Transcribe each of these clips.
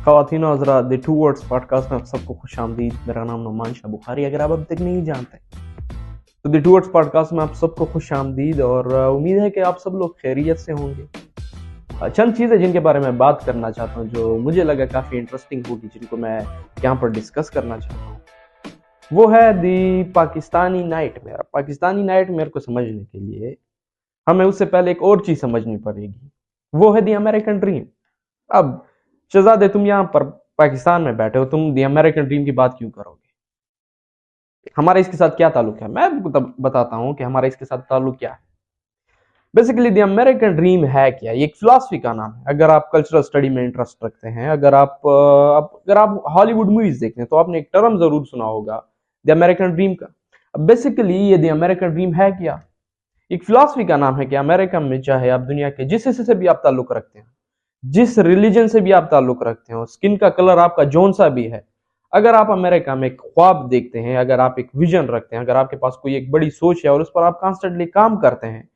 ख़वातीन और हज़रात, the two words podcast में आप सबको खुशामदीद। मेरा नाम नुमान शाह बुखारी, अगर आप अब तक नहीं जानते तो द टू वर्ड्स पॉडकास्ट में आप सबको खुशामदीद और उम्मीद है कि आप सब लोग खैरियत से होंगे। चंद चीज़ें जिनके बारे में बात करना चाहता हूँ, जो मुझे लगा काफ़ी इंटरेस्टिंग होगी, जिनको मैं यहाँ पर डिस्कस करना चाहता हूँ, वो है the Pakistani nightmare. Pakistani nightmare को समझने के लिए हमें उससे पहले एक और चीज़ समझनी पड़ेगी, वो है दी अमेरिकन ड्रीम। अब शहजादे, तुम यहाँ पर पाकिस्तान में बैठे हो, तुम दी अमेरिकन ड्रीम की बात क्यों करोगे? हमारा इसके साथ क्या ताल्लुक है? मैं बताता हूँ कि हमारा इसके साथ ताल्लुक क्या है। बेसिकली दी अमेरिकन ड्रीम है क्या? ये एक फिलॉसफी का नाम है। अगर आप कल्चरल स्टडी में इंटरेस्ट रखते हैं, अगर आप हॉलीवुड मूवीज देखते हैं, तो आपने एक टर्म जरूर सुना होगा द अमेरिकन ड्रीम का। अब बेसिकली ये द अमेरिकन ड्रीम है क्या? एक फिलॉसफी का नाम है कि अमेरिका में चाहे आप दुनिया के जिस हिस्से से भी आप ताल्लुक रखते हैं, जिस रिलीजन से भी आप ताल्लुक रखते हो, स्किन का कलर आपका जौन सा भी है, अगर आप अमेरिका में एक ख्वाब देखते हैं, अगर आप एक विजन रखते हैं, अगर आपके पास कोई एक बड़ी सोच है और उस पर आप कॉन्स्टेंटली काम करते हैं,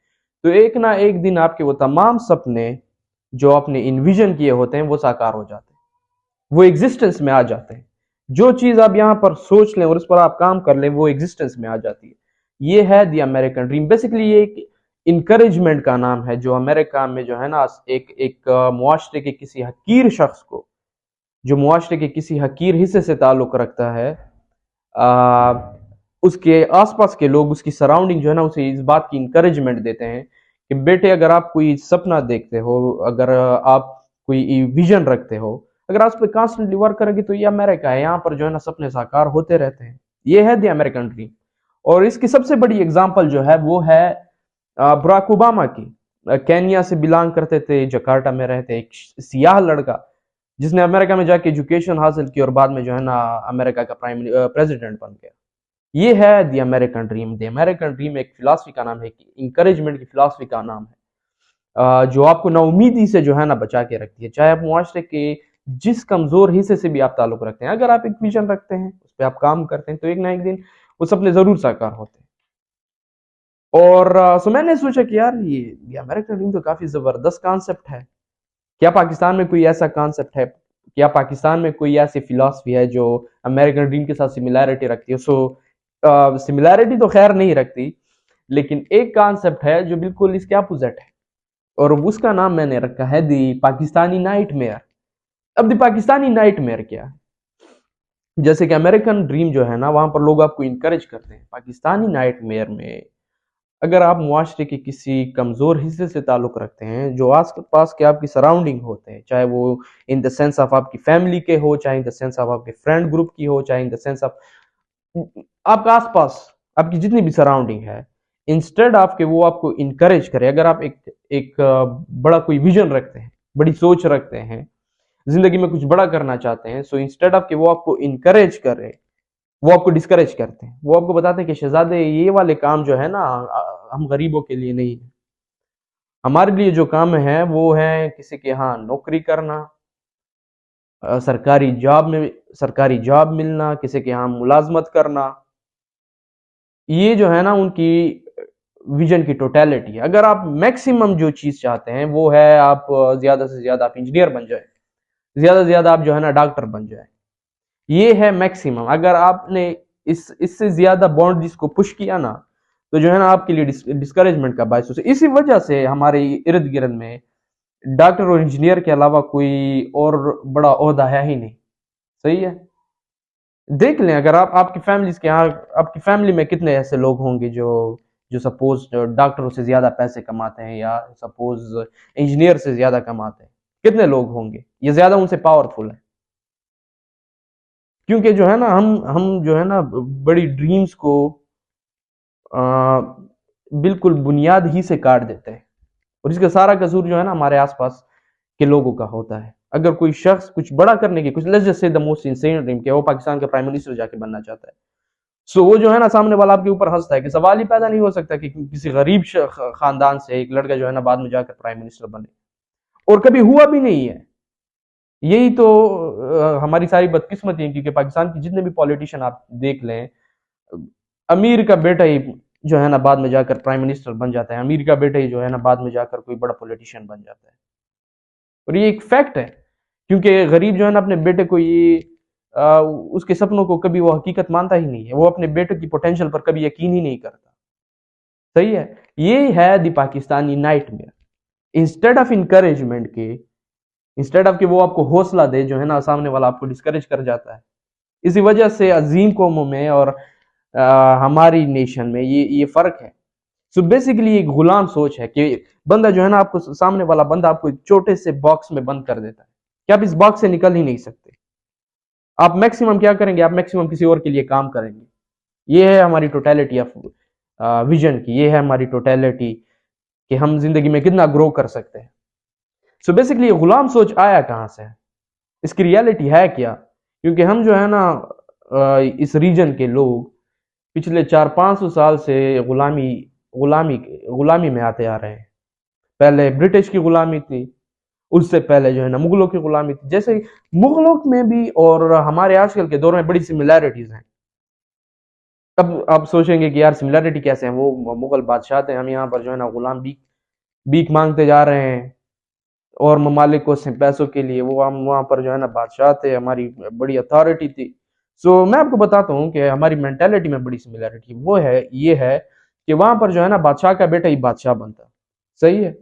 तो एक ना एक दिन आपके वो तमाम सपने जो आपने इनविजन किए होते हैं वो साकार हो जाते हैं, वो एग्जिस्टेंस में आ जाते हैं। जो चीज आप यहाँ पर सोच लें और उस पर आप काम कर लें, वो एग्जिस्टेंस में आ जाती है। ये है दी अमेरिकन ड्रीम। बेसिकली ये एक इंकरेजमेंट का नाम है, जो अमेरिका में जो है ना, एक मुआशरे के किसी हकीर शख्स को, जो मुआशरे के किसी हकीर हिस्से से ताल्लुक रखता है, आ, उसके आसपास के लोग, उसकी सराउंडिंग जो है ना, उसे इस बात की इंकरेजमेंट देते हैं कि बेटे, अगर आप कोई सपना देखते हो, अगर आप कोई विजन रखते हो, अगर आप उस पर कॉन्स्टेंटली वर्क करेंगे, तो ये अमेरिका है, यहाँ पर जो है ना सपने साकार होते रहते हैं। ये है द अमेरिकन ड्रीम। और इसकी सबसे बड़ी एग्जाम्पल जो है वो है बराक ओबामा की। केन्या से बिलोंग करते थे, जकार्टा में रहते एक सियाह लड़का, जिसने अमेरिका में जाके एजुकेशन हासिल की और बाद में जो है ना अमेरिका का प्रेसिडेंट बन गया। ये है the American dream. The American dream एक फिलॉसफी का नाम है, इंकरेजमेंट की फिलॉसफी का नाम है, जो आपको नाउमीदी से जो है ना बचा के रखती है। चाहे आप मुआशरे के जिस कमजोर हिस्से से भी आप ताल्लुक रखते हैं, अगर आप एक विजन रखते हैं, उस पर आप काम करते हैं, तो एक ना एक दिन वो सपने जरूर साकार होते हैं। और सो मैंने सोचा कि यार ये अमेरिकन ड्रीम तो काफी जबरदस्त कॉन्सेप्ट है। क्या पाकिस्तान में कोई ऐसा कॉन्सेप्ट है? क्या पाकिस्तान में कोई ऐसी फिलॉसफी है जो अमेरिकन ड्रीम के साथ सिमिलैरिटी रखती है? सिमिलैरिटी तो खैर नहीं रखती, लेकिन एक कॉन्सेप्ट है जो बिल्कुल इसके अपोजिट है, और उसका नाम मैंने रखा है दी पाकिस्तानी नाइटमेयर। अब दी पाकिस्तानी नाइटमेयर क्या है? जैसे कि अमेरिकन ड्रीम जो है ना, वहां पर लोग आपको इंकरेज करते हैं। पाकिस्तानी नाइटमेयर में अगर आप मुआशरे के किसी कमजोर हिस्से से ताल्लुक रखते हैं, जो आस पास के आपकी सराउंडिंग होते हैं, चाहे वो इन द सेंस ऑफ आपकी फैमिली के हो, चाहे इन द सेंस ऑफ आपके फ्रेंड ग्रुप की हो, चाहे इन द सेंस ऑफ आपका आसपास आपकी जितनी भी सराउंडिंग है, इंस्टेड आपके वो आपको इंकरेज करे। अगर आप एक बड़ा कोई विजन रखते हैं, बड़ी सोच रखते हैं, जिंदगी में कुछ बड़ा करना चाहते हैं, सो इंस्टेड ऑफ के वो आपको इंकरेज करे, वो आपको डिस्करेज करते हैं। वो आपको बताते हैं कि शहजादे, ये वाले काम जो है ना, हम गरीबों के लिए नहीं है। हमारे लिए जो काम है वो है किसी के यहाँ नौकरी करना, सरकारी जॉब मिलना, किसी के यहाँ मुलाजमत करना। ये जो है ना उनकी विजन की टोटलिटी है। अगर आप मैक्सिमम जो चीज चाहते हैं वो है आप ज्यादा से ज्यादा आप इंजीनियर बन जाए, ज्यादा से ज्यादा आप जो है ना डॉक्टर बन जाए, ये है मैक्सिमम। अगर आपने इससे ज्यादा बाउंड्रीज को पुश किया ना, तो जो है ना आपके लिए डिस्करेजमेंट का बायस हो। इसी वजह से हमारे इर्द गिर्द में डॉक्टर और इंजीनियर के अलावा कोई और बड़ा ओहदा है ही नहीं। सही है? देख लें, अगर आप आपकी फैमिली के यहाँ, आपकी फैमिली में कितने ऐसे लोग होंगे जो जो सपोज डॉक्टरों से ज्यादा पैसे कमाते हैं, या सपोज इंजीनियर से ज्यादा कमाते हैं? कितने लोग होंगे? ये ज्यादा उनसे पावरफुल है, क्योंकि जो है ना हम जो है ना बड़ी ड्रीम्स को बिल्कुल बुनियाद ही से काट देते हैं, और इसका सारा कसूर जो है ना हमारे आसपास के लोगों का होता है। अगर कोई शख्स कुछ बड़ा करने की, कुछ let's just say the most insane dream, क्या वो पाकिस्तान का प्राइम मिनिस्टर जाके बनना चाहता है, सो वो जो है ना सामने वाला आपके ऊपर हंसता है कि सवाल ही पैदा नहीं हो सकता कि किसी गरीब खानदान से एक लड़का जो है ना बाद में जाकर प्राइम मिनिस्टर बने, और कभी हुआ भी नहीं है। यही तो हमारी सारी बदकिस्मती है, क्योंकि पाकिस्तान के जितने भी पॉलिटिशियन आप देख लें, अमीर का बेटा ही जो है ना बाद में जाकर प्राइम मिनिस्टर बन जाता है, अमीर का बेटा ही जो है ना बाद में जाकर कोई बड़ा पॉलिटिशियन बन जाता है। और ये एक फैक्ट है क्योंकि गरीब जो है ना अपने बेटे को उसके सपनों को कभी वो हकीकत मानता ही नहीं है, वो अपने बेटे की पोटेंशियल पर कभी यकीन ही नहीं करता। सही है, ये है the Pakistani nightmare. Instead of encouragement के, इंस्टेड ऑफ कि वो आपको हौसला दे, जो है ना सामने वाला आपको डिस्करेज कर जाता है। इसी वजह से अजीम कौमों में और हमारी नेशन में ये फर्क है। सो बेसिकली एक गुलाम सोच है कि बंदा जो है ना, आपको सामने वाला बंदा आपको एक छोटे से बॉक्स में बंद कर देता है कि आप इस बॉक्स से निकल ही नहीं सकते। आप मैक्सिमम क्या करेंगे, आप मैक्सिमम किसी और के लिए काम करेंगे। ये है हमारी टोटलिटी ऑफ विजन की, ये है हमारी टोटलिटी कि हम जिंदगी में कितना ग्रो कर सकते हैं। सो बेसिकली गुलाम सोच आया कहां से, इसकी रियलिटी है क्या? क्योंकि हम जो है ना इस रीजन के लोग पिछले 400-500 साल से गुलामी गुलामी में आते आ रहे हैं। पहले ब्रिटिश की गुलामी थी, उससे पहले जो है ना मुगलों की गुलामी थी। जैसे मुगलों में भी और हमारे आजकल के दौर में बड़ी सिमिलैरिटीज हैं। तब आप सोचेंगे कि यार सिमिलैरिटी कैसे है, वो मुगल बादशाह थे, हम यहाँ पर जो है ना गुलाम भीख मांगते जा रहे हैं और ममालिक को पैसों के लिए। वो हम वहां पर जो है ना बादशाह थे, हमारी बड़ी अथॉरिटी थी। सो मैं आपको बताता हूँ कि हमारी मेंटेलिटी में बड़ी सिमिलैरिटी वो है, ये है कि वहां पर जो है ना बादशाह का बेटा ही बादशाह बनता। सही है,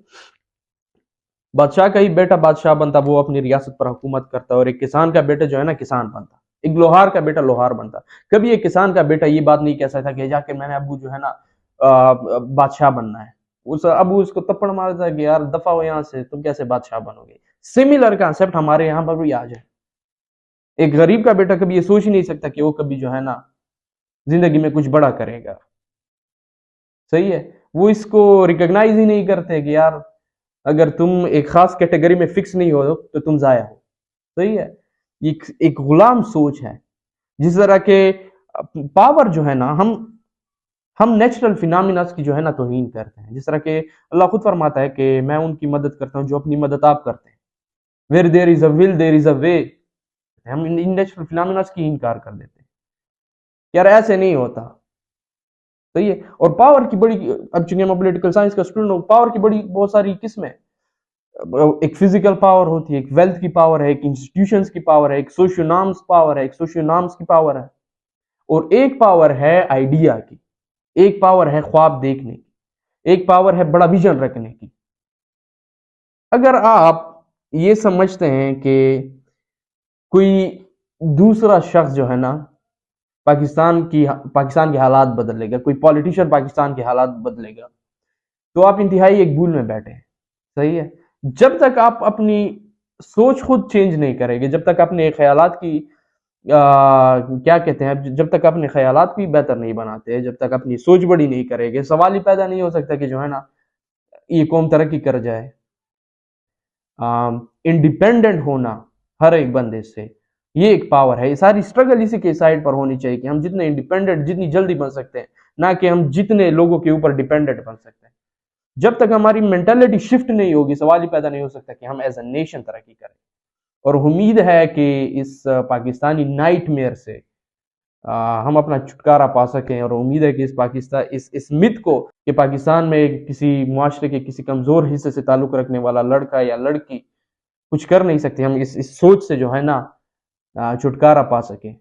बादशाह का ही बेटा बादशाह बनता, वो अपनी रियासत पर हुकूमत करता, और एक किसान का बेटा जो है ना किसान बनता, एक लोहार का बेटा लोहार बनता। कभी एक किसान का बेटा ये बात नहीं कह सकता कि जाके मैंने अबू जो है ना बादशाह बनना है। उस अबू उसको तप्पड़ मारता है कि यार दफा हो यहाँ से, तुम कैसे बादशाह बनोगे। सिमिलर कॉन्सेप्ट हमारे यहाँ पर भी आ जाए। एक गरीब का बेटा कभी ये सोच ही नहीं सकता कि वो कभी जो है ना जिंदगी में कुछ बड़ा करेगा। सही है, वो इसको रिकॉग्नाइज ही नहीं करते कि यार अगर तुम एक खास कैटेगरी में फिक्स नहीं हो तो तुम जाया हो। सही है, एक गुलाम सोच है। जिस तरह के पावर जो है ना, हम नेचुरल फिनोमिनास की जो है ना तौहीन करते हैं। जिस तरह के अल्लाह खुद फरमाता है कि मैं उनकी मदद करता हूं जो अपनी मदद आप करते हैं। Where there is a will there is a way. हम इन नेचुरल फिनोमिनास की इनकार कर देते हैं, यार ऐसे नहीं होता। सही है, और पावर की बड़ी, अब चूंकि मैं पॉलिटिकल साइंस का स्टूडेंट हूं, पावर की बड़ी बहुत सारी किस्में। एक फिजिकल पावर होती है, एक वेल्थ की पावर है, एक इंस्टीट्यूशंस की पावर है, एक सोशियो नॉर्म्स पावर है, एक सोशियो नॉर्म्स की पावर है, और एक पावर है आइडिया की, एक पावर है ख्वाब देखने की, एक पावर है बड़ा विजन रखने की। अगर आप ये समझते हैं कि कोई दूसरा शख्स जो है ना पाकिस्तान के हालात बदलेगा, कोई पॉलिटिशियन पाकिस्तान के हालात बदलेगा, तो आप इंतहाई एक भूल में बैठे हैं। सही है, जब तक आप अपनी सोच खुद चेंज नहीं करेंगे, जब तक अपने ख्यालात की क्या कहते हैं, जब तक अपने ख्यालात भी बेहतर नहीं बनाते, जब तक अपनी सोच बड़ी नहीं करेंगे, सवाल ही पैदा नहीं हो सकता कि जो है ना ये कौम तरक्की कर जाए। इंडिपेंडेंट होना हर एक बंदे से, ये एक पावर है। ये सारी स्ट्रगल इसी के साइड पर होनी चाहिए कि हम जितने इंडिपेंडेंट जितनी जल्दी बन सकते हैं, ना कि हम जितने लोगों के ऊपर डिपेंडेंट बन सकते हैं। जब तक हमारी मेंटालिटी शिफ्ट नहीं होगी, सवाल ही पैदा नहीं हो सकता कि हम एज अ नेशन तरक्की करें। और उम्मीद है कि इस पाकिस्तानी नाइटमेयर से हम अपना छुटकारा पा सकें। और उम्मीद है कि इस पाकिस्तान इस मिथ को कि पाकिस्तान में किसी मुआशरे के किसी कमजोर हिस्से से ताल्लुक रखने वाला लड़का या लड़की कुछ कर नहीं सकते, हम इस सोच से जो है ना छुटकारा पा सकें।